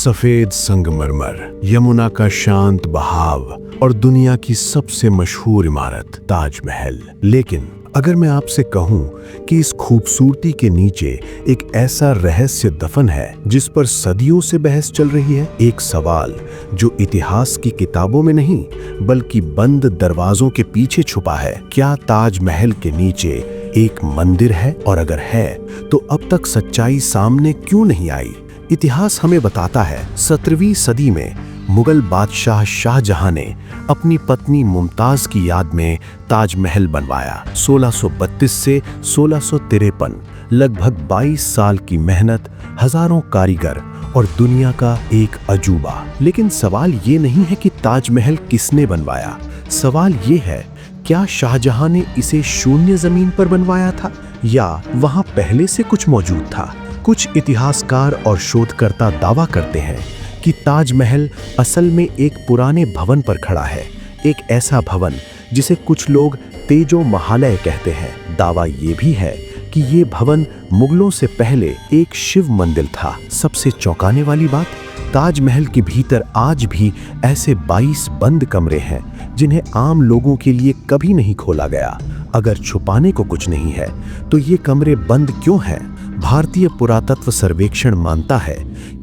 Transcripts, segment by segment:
सफेद संगमरमर, यमुना का शांत बहाव और दुनिया की सबसे मशहूर इमारत ताजमहल। लेकिन अगर मैं आपसे कहूं कि इस खूबसूरती के नीचे एक ऐसा रहस्य दफन है जिस पर सदियों से बहस चल रही है, एक सवाल जो इतिहास की किताबों में नहीं बल्कि बंद दरवाजों के पीछे छुपा है। क्या ताजमहल के नीचे एक मंदिर है, और अगर है तो अब तक सच्चाई सामने क्यों नहीं आई? इतिहास हमें बताता है 17वीं सदी में मुगल बादशाह शाहजहां ने अपनी पत्नी मुमताज की याद में ताजमहल बनवाया। 1632 से 1653, लगभग 22 साल की मेहनत, हजारों कारीगर और दुनिया का एक अजूबा। लेकिन सवाल ये नहीं है कि ताजमहल किसने बनवाया, सवाल ये है क्या शाहजहां ने इसे शून्य जमीन पर बनवाया था या वहां पहले से कुछ मौजूद था। कुछ इतिहासकार और शोधकर्ता दावा करते हैं कि ताजमहल असल में एक पुराने भवन पर खड़ा है, एक ऐसा भवन जिसे कुछ लोग तेजो महालय कहते हैं। दावा ये भी है कि ये भवन मुगलों से पहले एक शिव मंदिर था। सबसे चौंकाने वाली बात, ताजमहल के भीतर आज भी ऐसे 22 बंद कमरे हैं जिन्हें आम लोगों के लिए कभी नहीं खोला गया। अगर छुपाने को कुछ नहीं है तो ये कमरे बंद क्यों हैं? भारतीय पुरातत्व सर्वेक्षण मानता है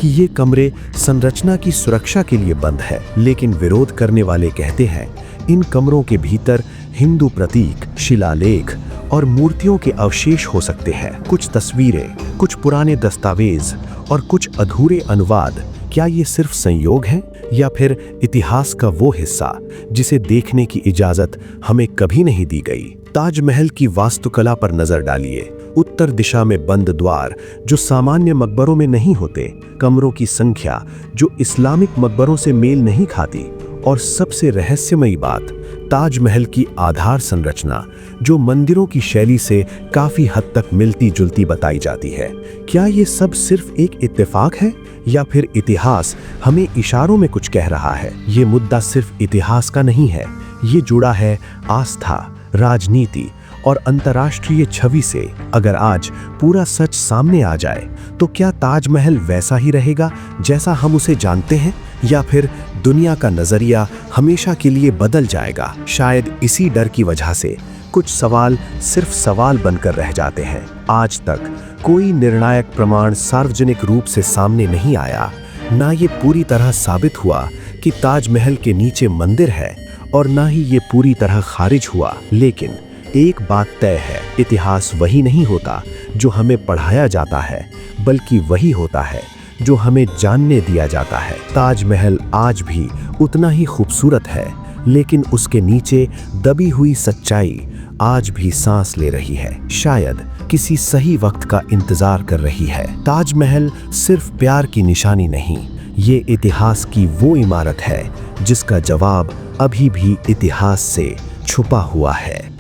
कि ये कमरे संरचना की सुरक्षा के लिए बंद है, लेकिन विरोध करने वाले कहते हैं इन कमरों के भीतर हिंदू प्रतीक, शिलालेख और मूर्तियों के अवशेष हो सकते हैं। कुछ तस्वीरें, कुछ पुराने दस्तावेज और कुछ अधूरे अनुवाद। क्या ये सिर्फ संयोग है या फिर इतिहास का वो हिस्सा जिसे देखने की इजाजत हमें कभी नहीं दी गई? ताजमहल की वास्तुकला पर नजर डालिए। उत्तर दिशा में बंद द्वार जो सामान्य मकबरों में नहीं होते, कमरों की संख्या जो इस्लामिक मकबरों से मेल नहीं खाती, और सबसे रहस्यमयी बात, ताजमहल की आधार संरचना जो मंदिरों की शैली से काफी हद तक मिलती जुलती बताई जाती है। क्या ये सब सिर्फ एक इत्तेफाक है या फिर इतिहास हमें इशारों में कुछ कह रहा है? ये मुद्दा सिर्फ इतिहास का नहीं है, ये जुड़ा है आस्था, राजनीति और अंतर्राष्ट्रीय छवि से। अगर आज पूरा सच सामने आ जाए तो क्या ताजमहल वैसा ही रहेगा जैसा हम उसे जानते हैं, या फिर दुनिया का नजरिया हमेशा के लिए बदल जाएगा? शायद इसी डर की वजह से कुछ सवाल सिर्फ सवाल बनकर रह जाते हैं। आज तक कोई निर्णायक प्रमाण सार्वजनिक रूप से सामने नहीं आया, ना ये पूरी तरह साबित हुआ कि ताजमहल के नीचे मंदिर है, और ना ही ये पूरी तरह खारिज हुआ। लेकिन एक बात तय है, इतिहास वही नहीं होता जो हमें पढ़ाया जाता है, बल्कि वही होता है जो हमें जानने दिया जाता है। ताजमहल आज भी उतना ही खूबसूरत है, लेकिन उसके नीचे दबी हुई सच्चाई आज भी सांस ले रही है, शायद किसी सही वक्त का इंतजार कर रही है। ताजमहल सिर्फ प्यार की निशानी नहीं, ये इतिहास की वो इमारत है जिसका जवाब अभी भी इतिहास से छुपा हुआ है।